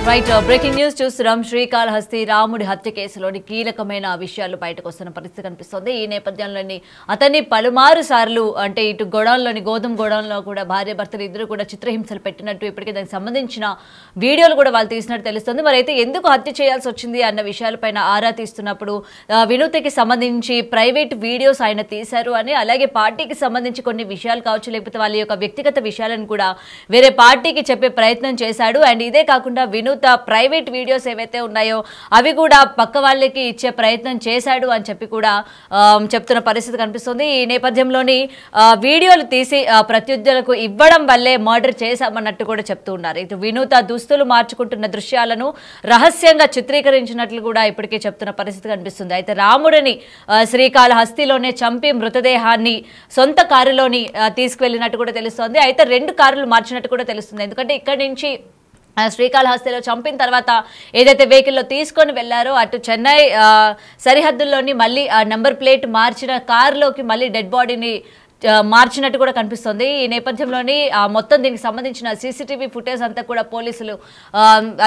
Right breaking news చూస్తున్నాం. శ్రీకాళహస్తి రాముడి హత్య కేసులోని కీలకమైన విషయాలు బయటకు వస్తున్న పరిస్థితి కనిపిస్తోంది. ఈ నేపథ్యంలోని అతన్ని పలుమారు సార్లు అంటే ఇటు గోడౌన్లోని గోధుమ గోడౌన్లో కూడా భార్య భర్తలు ఇద్దరు కూడా చిత్రహింసలు పెట్టినట్టు ఇప్పటికే దానికి సంబంధించిన వీడియోలు కూడా వాళ్ళు తీసినట్టు తెలుస్తుంది. మరి అయితే ఎందుకు హత్య చేయాల్సి వచ్చింది అన్న విషయాలపైన ఆరా తీస్తున్నప్పుడు వినూత్కి సంబంధించి ప్రైవేట్ వీడియోస్ ఆయన తీశారు అని, అలాగే పార్టీకి సంబంధించి కొన్ని విషయాలు కావచ్చు, లేకపోతే వాళ్ళ యొక్క వ్యక్తిగత విషయాలను కూడా వేరే పార్టీకి చెప్పే ప్రయత్నం చేశాడు. అండ్ ఇదే కాకుండా వినూత్ ప్రైవేట్ వీడియోస్ ఏవైతే ఉన్నాయో అవి కూడా పక్క వాళ్ళకి ఇచ్చే ప్రయత్నం చేశాడు అని చెప్పి కూడా చెప్తున్న పరిస్థితి కనిపిస్తుంది. ఈ నేపథ్యంలోని వీడియోలు తీసి ప్రత్యర్థులకు ఇవ్వడం వల్లే మర్డర్ చేశామన్నట్టు కూడా చెప్తూ ఉన్నారు. ఇటు వినూత్ దుస్తులు మార్చుకుంటున్న దృశ్యాలను రహస్యంగా చిత్రీకరించినట్లు కూడా ఇప్పటికే చెప్తున్న పరిస్థితి కనిపిస్తుంది. అయితే రాముడిని శ్రీకాళహస్తిలోనే చంపి మృతదేహాన్ని సొంత కారులోని తీసుకువెళ్ళినట్టు కూడా తెలుస్తోంది. అయితే 2 కారులు మార్చినట్టు కూడా తెలుస్తుంది. ఎందుకంటే ఇక్కడి నుంచి శ్రీకాళహస్తిలో చంపిన తర్వాత ఏదైతే వెహికల్లో తీసుకొని వెళ్లారో అటు చెన్నై సరిహద్దుల్లోని మళ్ళీ నెంబర్ ప్లేట్ మార్చిన కారులోకి మళ్ళీ డెడ్ బాడీని మార్చినట్టు కూడా కనిపిస్తుంది. ఈ నేపథ్యంలోని మొత్తం దీనికి సంబంధించిన సీసీటీవీ ఫుటేజ్ అంతా కూడా పోలీసులు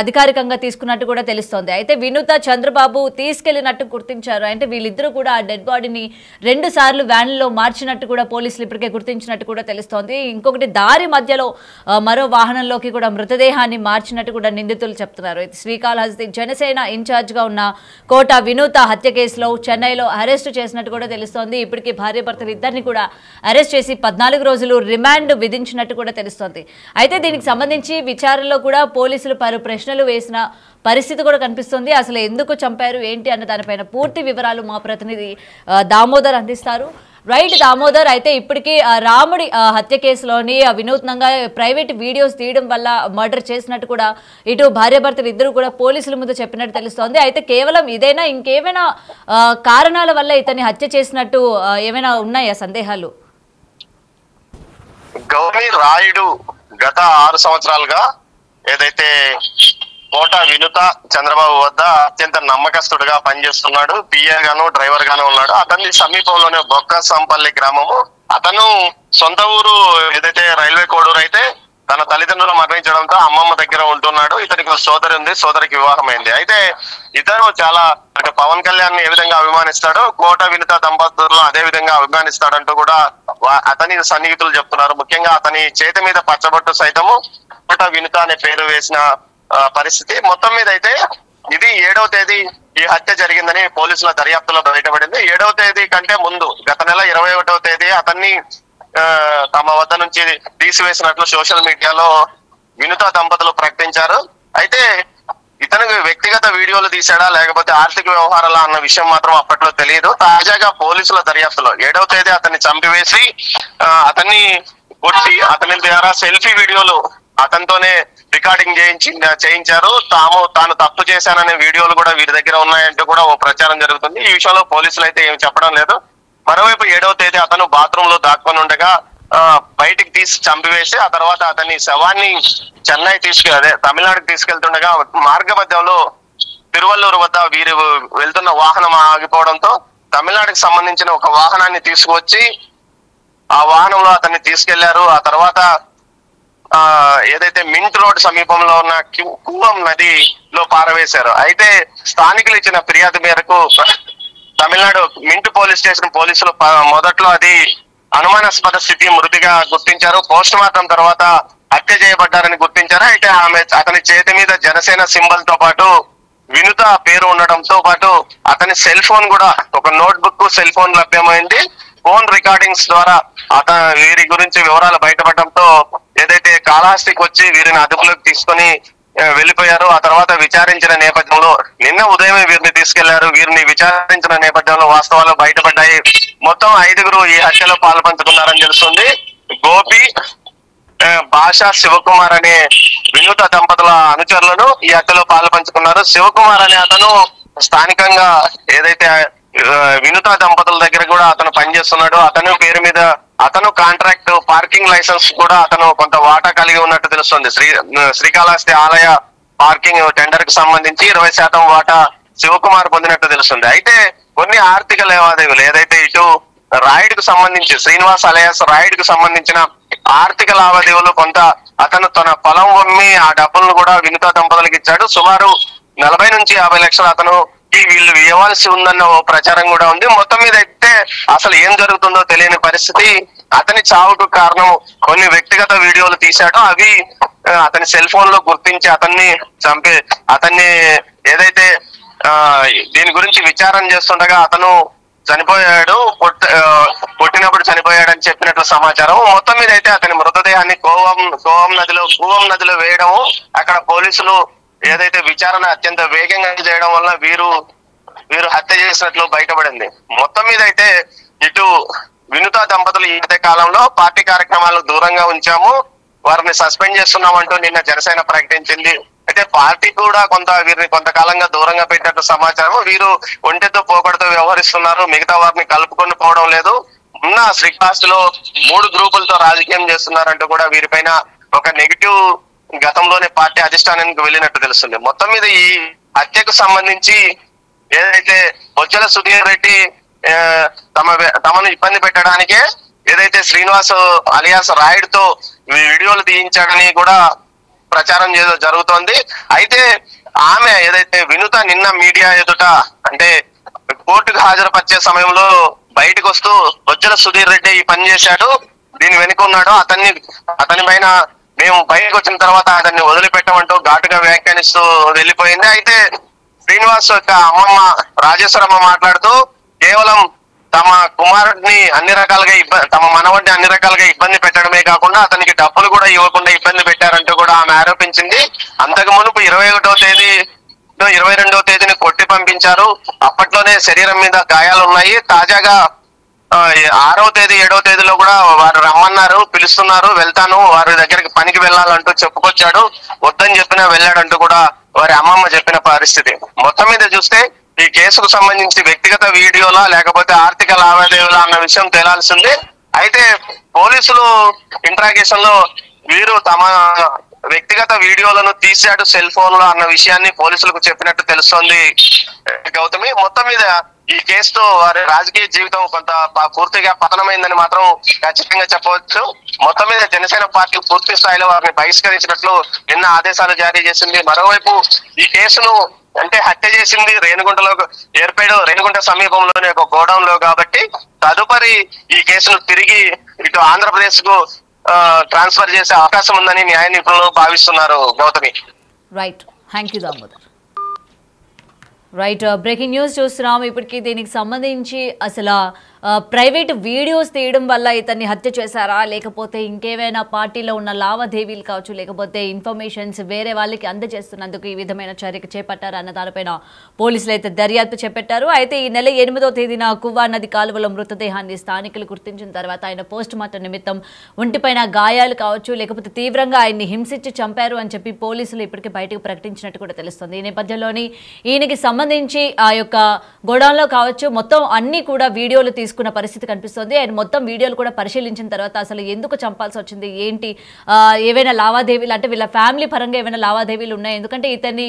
అధికారికంగా తీసుకున్నట్టు కూడా తెలుస్తోంది. అయితే వినూత్ చంద్రబాబు తీసుకెళ్లినట్టు గుర్తించారు. అంటే వీళ్ళిద్దరూ కూడా ఆ డెడ్ బాడీని 2 సార్లు వ్యాన్లో మార్చినట్టు కూడా పోలీసులు ఇప్పటికే గుర్తించినట్టు కూడా తెలుస్తోంది. ఇంకొకటి దారి మధ్యలో మరో వాహనంలోకి కూడా మృతదేహాన్ని మార్చినట్టు కూడా నిందితులు చెప్తున్నారు. శ్రీకాళహస్తి జనసేన ఇన్ఛార్జ్గా ఉన్న కోట వినూత్ హత్య కేసులో చెన్నైలో అరెస్టు చేసినట్టు కూడా తెలుస్తోంది. ఇప్పటికీ భార్య భర్తలు ఇద్దరిని కూడా అరెస్ట్ చేసి 14 రోజులు రిమాండ్ విధించినట్టు కూడా తెలుస్తోంది. అయితే దీనికి సంబంధించి విచారణలో కూడా పోలీసులు పలు ప్రశ్నలు వేసిన పరిస్థితి కూడా కనిపిస్తుంది. అసలు ఎందుకు చంపారు ఏంటి అన్న దానిపైన పూర్తి వివరాలు మా ప్రతినిధి దామోదర్ అందిస్తారు. రైట్ దామోదర్, అయితే ఇప్పటికీ రాముడి హత్య కేసులోని వినూత్నంగా ప్రైవేట్ వీడియోస్ తీయడం వల్ల మర్డర్ చేసినట్టు కూడా ఇటు భార్యాభర్తలు ఇద్దరు కూడా పోలీసుల ముందు చెప్పినట్టు తెలుస్తోంది. అయితే కేవలం ఇదేనా, ఇంకేమైనా కారణాల వల్ల ఇతన్ని హత్య చేసినట్టు ఏమైనా ఉన్నాయా సందేహాలు? గౌరీ రాయుడు గత 6 సంవత్సరాలుగా ఏదైతే కోట వినూత్ చంద్రబాబు వద్ద అత్యంత నమ్మకస్తుడుగా పనిచేస్తున్నాడు. పిఏ గాను డ్రైవర్ గాను ఉన్నాడు. అతని సమీపంలోనే బొక్కసంపల్లి గ్రామము. అతను సొంత ఊరు ఏదైతే రైల్వే కోడూరు అయితే తన తల్లిదండ్రులు మరణించడంతో అమ్మమ్మ దగ్గర ఉంటున్నాడు. ఇతనికి సోదరి ఉంది, సోదరికి వివాహం అయింది. అయితే ఇతను చాలా అంటే పవన్ కళ్యాణ్ ఏ విధంగా అభిమానిస్తాడో కోట వినూత్ దంపతులను అదే విధంగా అభిమానిస్తాడంటూ కూడా అతని సన్నిహితులు చెప్తున్నారు. ముఖ్యంగా అతని చేతి మీద పచ్చబొట్టు సైతము కోట వినూత్ అనే పేరు వేసిన పరిస్థితి. మొత్తం మీద అయితే ఇది 7వ తేదీ ఈ హత్య జరిగిందని పోలీసుల దర్యాప్తులో బయటపడింది. 7వ తేదీ కంటే ముందు గత నెల 21వ తేదీ అతన్ని తమ వద్ద నుంచి తీసివేసినట్లు సోషల్ మీడియాలో వినూత్ దంపతులు ప్రకటించారు. అయితే ఇతను వ్యక్తిగత వీడియోలు తీసాడా లేకపోతే ఆర్థిక వ్యవహారాలా అన్న విషయం మాత్రం అప్పట్లో తెలియదు. తాజాగా పోలీసుల దర్యాప్తులో 7వ తేదీ అతన్ని చంపివేసి అతన్ని కొట్టి అతని ద్వారా సెల్ఫీ వీడియోలు అతనితోనే రికార్డింగ్ చేయించారు. తాను తప్పు చేశాననే వీడియోలు కూడా వీరి దగ్గర ఉన్నాయంటూ కూడా ఓ ప్రచారం జరుగుతుంది. ఈ విషయంలో పోలీసులు అయితే ఏమి చెప్పడం లేదు. మరోవైపు 7వ తేదీ అతను బాత్రూమ్ లో దాక్కొని ఉండగా బయటికి తీసి చంపివేసి ఆ తర్వాత అతని శవాన్ని చెన్నై తమిళనాడుకి తీసుకెళ్తుండగా మార్గ మధ్యంలో తిరువల్లూరు వద్ద వీరు వెళ్తున్న వాహనం ఆగిపోవడంతో తమిళనాడుకి సంబంధించిన ఒక వాహనాన్ని తీసుకువచ్చి ఆ వాహనంలో అతన్ని తీసుకెళ్లారు. ఆ తర్వాత ఏదైతే మింట్ రోడ్ సమీపంలో ఉన్న కూవం నదిలో పారవేశారు. అయితే స్థానికులు ఇచ్చిన ఫిర్యాదు మేరకు తమిళనాడు మింట్ పోలీస్ స్టేషన్ పోలీసులు మొదట్లో అది అనుమానాస్పద స్థితి మృతిగా గుర్తించారు. పోస్ట్ మార్టం తర్వాత హత్య చేయబడ్డారని గుర్తించారు. అయితే అతని చేతి మీద జనసేన సింబల్ తో పాటు వినూత్ పేరు ఉండడంతో పాటు అతని సెల్ ఫోన్ కూడా ఒక నోట్బుక్ సెల్ ఫోన్ లభ్యమైంది. ఫోన్ రికార్డింగ్స్ ద్వారా వీరి గురించి వివరాలు బయటపడడంతో ఏదైతే కాళహస్తికి వచ్చి వీరిని అదుపులోకి తీసుకొని వెళ్ళిపోయారు. ఆ తర్వాత విచారించిన నేపథ్యంలో నిన్న ఉదయం వీరిని తీసుకెళ్లారు. వీరిని విచారించిన నేపథ్యంలో వాస్తవాలు బయటపడ్డాయి. మొత్తం 5గురు ఈ హత్యలో పాల్పంచుకున్నారని తెలుస్తుంది. గోపి, భాష, శివకుమార్ అనే వినూత్ దంపతుల అనుచరులను ఈ హత్యలో పాల్పంచుకున్నారు. శివకుమార్ అనే అతను స్థానికంగా ఏదైతే వినూత్ దంపతుల దగ్గర కూడా అతను పనిచేస్తున్నాడు. అతను పేరు మీద అతను కాంట్రాక్ట్ పార్కింగ్ లైసెన్స్ కూడా అతను కొంత వాటా కలిగి ఉన్నట్టు తెలుస్తుంది. శ్రీకాళహస్తి ఆలయ పార్కింగ్ టెండర్ కి సంబంధించి 20% వాటా శివకుమార్ పొందినట్టు తెలుస్తుంది. అయితే కొన్ని ఆర్థిక లావాదేవీలు ఏదైతే ఇటు రాయుడుకు సంబంధించి శ్రీనివాస్ అలయాస్ రాయుడుకు సంబంధించిన ఆర్థిక లావాదేవీలు కొంత అతను తన పొలం అమ్మి ఆ డబ్బులను కూడా వినుత దంపతులకు ఇచ్చాడు. సుమారు 40 నుంచి 50 లక్షలు అతను వీళ్ళు ఇవ్వాల్సి ఉందన్న ఓ ప్రచారం కూడా ఉంది. మొత్తం మీద అయితే అసలు ఏం జరుగుతుందో తెలియని పరిస్థితి. అతని చావుకు కారణం కొన్ని వ్యక్తిగత వీడియోలు తీశాడో అవి అతని సెల్ ఫోన్ లో గుర్తించి అతన్ని ఏదైతే దీని గురించి విచారణ చేస్తుండగా అతను చనిపోయాడు, పుట్టినప్పుడు చనిపోయాడని చెప్పినట్లు సమాచారం. మొత్తం మీద అయితే అతని మృతదేహాన్ని కూవం నదిలో వేయడము, అక్కడ పోలీసులు ఏదైతే విచారణ అత్యంత వేగంగా చేయడం వల్ల వీరు హత్య చేసినట్లు బయటపడింది. మొత్తం మీద అయితే ఇటు వినుత దంపతులు ఈ మధ్య కాలంలో పార్టీ కార్యక్రమాలకు దూరంగా ఉంచాము, వారిని సస్పెండ్ చేస్తున్నామంటూ నిన్న జనసేన ప్రకటించింది. అయితే పార్టీ కూడా వీరిని కొంతకాలంగా దూరంగా పెట్టినట్టు సమాచారం. వీరు ఒంటెతో పోకడతో వ్యవహరిస్తున్నారు, మిగతా వారిని కలుపుకొని పోవడం లేదు, ఉన్న శ్రీకాస్తులో 3 గ్రూపులతో రాజకీయం చేస్తున్నారంటూ కూడా వీరిపైన ఒక నెగిటివ్ గతంలోనే పార్టీ అధిష్టానానికి వెళ్ళినట్టు తెలుస్తుంది. మొత్తం మీద ఈ హత్యకు సంబంధించి ఏదైతే బొజ్జల సుధీర్ రెడ్డి తమను ఇబ్బంది పెట్టడానికే ఏదైతే శ్రీనివాస్ అలియాస్ రాయుడుతో వీడియోలు తీయించాడని కూడా ప్రచారం జరుగుతోంది. అయితే ఆమె ఏదైతే వినుత నిన్న మీడియా ఎదుట అంటే కోర్టుకు హాజరుపరిచే సమయంలో బయటకు వస్తూ బొజ్జల సుధీర్ రెడ్డి ఈ పని చేశాడు, దీని వెనుక ఉన్నాడు, అతని పైన మేము బయటకు వచ్చిన తర్వాత అతన్ని వదిలిపెట్టమంటూ ఘాటుగా వ్యాఖ్యానిస్తూ వెళ్ళిపోయింది. అయితే శ్రీనివాస్ యొక్క అమ్మమ్మ రాజేశ్వరమ్మ మాట్లాడుతూ కేవలం తమ కుమారుడిని తమ మనవడిని అన్ని రకాలుగా ఇబ్బంది పెట్టడమే కాకుండా అతనికి డబ్బులు కూడా ఇవ్వకుండా ఇబ్బంది పెట్టారంటూ కూడా ఆమె ఆరోపించింది. అంతకు మునుపు 22వ తేదీని కొట్టి పంపించారు, అప్పట్లోనే శరీరం మీద గాయాలు ఉన్నాయి. తాజాగా 6వ తేదీ 7వ తేదీలో కూడా వారు రమ్మన్నారు, పిలుస్తున్నారు, వెళ్తాను, వారి దగ్గరికి పనికి వెళ్ళాలంటూ చెప్పుకొచ్చాడు, వద్దని చెప్పినా వెళ్ళాడంటూ కూడా వారి అమ్మమ్మ చెప్పిన పరిస్థితి. మొత్తం మీద చూస్తే ఈ కేసుకు సంబంధించి వ్యక్తిగత వీడియోలా లేకపోతే ఆర్థిక లావాదేవీలా అన్న విషయం తేలాల్సింది. అయితే పోలీసులు ఇంట్రాగేషన్ లో వీరు తమ వ్యక్తిగత వీడియోలను తీశాడు సెల్ ఫోన్ లో అన్న విషయాన్ని పోలీసులకు చెప్పినట్టు తెలుస్తోంది గౌతమి. మొత్తం మీద ఈ కేసుతో వారి రాజకీయ జీవితం కొంత పూర్తిగా పతనమైందని మాత్రం ఖచ్చితంగా చెప్పవచ్చు. మొత్తం మీద జనసేన పార్టీ పూర్తి స్థాయిలో వారిని బహిష్కరించినట్లు నిన్న ఆదేశాలు జారీ చేసింది. మరోవైపు ఈ కేసును అంటే హత్య చేసింది రేణిగుంట సమీపంలోని ఒక గోడౌన్ లో కాబట్టి తదుపరి ఈ కేసును తిరిగి ఇటు ఆంధ్రప్రదేశ్ కు ట్రాన్స్ఫర్ చేసే అవకాశం ఉందని న్యాయ నిపుణులు భావిస్తున్నారు Gautami. Right, thank you Damodar. Right, breaking news చూస్తున్నాం. ఇప్పటికీ దీనికి సంబంధించి అసలు ప్రైవేట్ వీడియోస్ తీయడం వల్ల ఇతన్ని హత్య చేశారా, లేకపోతే ఇంకేమైనా పార్టీలో ఉన్న లావాదేవీలు కావచ్చు, లేకపోతే ఇన్ఫర్మేషన్స్ వేరే వాళ్ళకి అందజేస్తున్నందుకు ఈ విధమైన చర్యకు చేపట్టారా అన్న దానిపైన పోలీసులు అయితే దర్యాప్తు చేపట్టారు. అయితే ఈ నెల 8వ తేదీన కువ్వా నది కాలువలో మృతదేహాన్ని స్థానికులు గుర్తించిన తర్వాత ఆయన పోస్ట్ మార్టం నిమిత్తం ఒంటిపైన గాయాలు కావచ్చు, లేకపోతే తీవ్రంగా ఆయన్ని హింసించి చంపారు అని చెప్పి పోలీసులు ఇప్పటికీ బయటకు ప్రకటించినట్టు కూడా తెలుస్తుంది. ఈ నేపథ్యంలోని ఈయనకి సంబంధించి ఆ యొక్క గోడౌన్లో కావచ్చు మొత్తం అన్ని కూడా వీడియోలు తీసుకున్న పరిస్థితి కనిపిస్తుంది. ఆయన మొత్తం వీడియోలు కూడా పరిశీలించిన తర్వాత అసలు ఎందుకు చంపాల్సి వచ్చింది, ఏంటి, ఏవైనా లావాదేవీలు అంటే వీళ్ళ ఫ్యామిలీ పరంగా ఏమైనా లావాదేవీలు ఉన్నాయి, ఎందుకంటే ఇతన్ని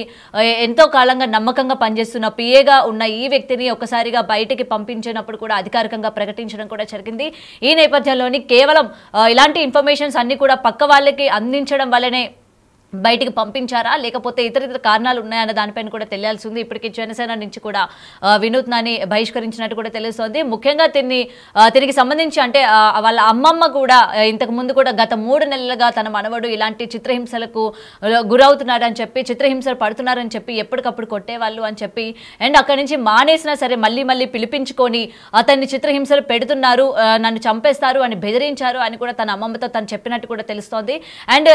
ఎంతో కాలంగా నమ్మకంగా పనిచేస్తున్న పిఏగా ఉన్న ఈ వ్యక్తిని ఒక్కసారిగా బయటికి పంపించినప్పుడు కూడా అధికారికంగా ప్రకటించడం కూడా జరిగింది. ఈ నేపథ్యంలోని కేవలం ఇలాంటి ఇన్ఫర్మేషన్స్ అన్ని కూడా పక్క వాళ్ళకి అందించడం వల్లనే బయటికి పంపించారా, లేకపోతే ఇతర కారణాలు ఉన్నాయన్న దానిపైన కూడా తెలియాల్సి ఉంది. ఇప్పటికీ జనసేన నుంచి కూడా వినూత్నాన్ని బహిష్కరించినట్టు కూడా తెలుస్తోంది. ముఖ్యంగా తిరిగి సంబంధించి అంటే వాళ్ళ అమ్మమ్మ కూడా ఇంతకు ముందు కూడా గత 3 నెలలుగా తన మనవడు ఇలాంటి చిత్రహింసలకు గురవుతున్నారని చెప్పి, చిత్రహింసలు పడుతున్నారని చెప్పి ఎప్పటికప్పుడు కొట్టేవాళ్ళు అని చెప్పి, అండ్ అక్కడి నుంచి మానేసినా సరే మళ్ళీ పిలిపించుకొని అతన్ని చిత్రహింసలు పెడుతున్నారు, నన్ను చంపేస్తారు అని బెదిరించారు అని కూడా తన అమ్మమ్మతో తను చెప్పినట్టు కూడా తెలుస్తోంది. అండ్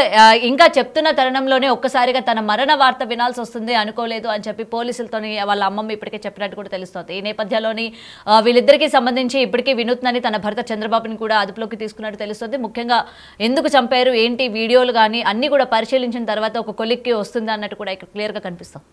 ఇంకా చెప్తున్న తరుణంలోనే ఒక్కసారిగా తన మరణ వార్త వినాల్సి వస్తుంది అనుకోలేదు అని చెప్పి పోలీసులతోని వాళ్ళ అమ్మమ్మ ఇప్పటికే చెప్పినట్టు కూడా తెలుస్తోంది. ఈ నేపథ్యంలోని వీళ్ళిద్దరికీ సంబంధించి ఇప్పటికీ వినూత్నని తన భర్త చంద్రబాబుని కూడా అదుపులోకి తీసుకున్నట్టు తెలుస్తుంది. ముఖ్యంగా ఎందుకు చంపారు, ఏంటి, వీడియోలు కానీ అన్ని కూడా పరిశీలించిన తర్వాత ఒక కొలిక్కి వస్తుంది అన్నట్టు కూడా ఇక్కడ క్లియర్గా కనిపిస్తుంది.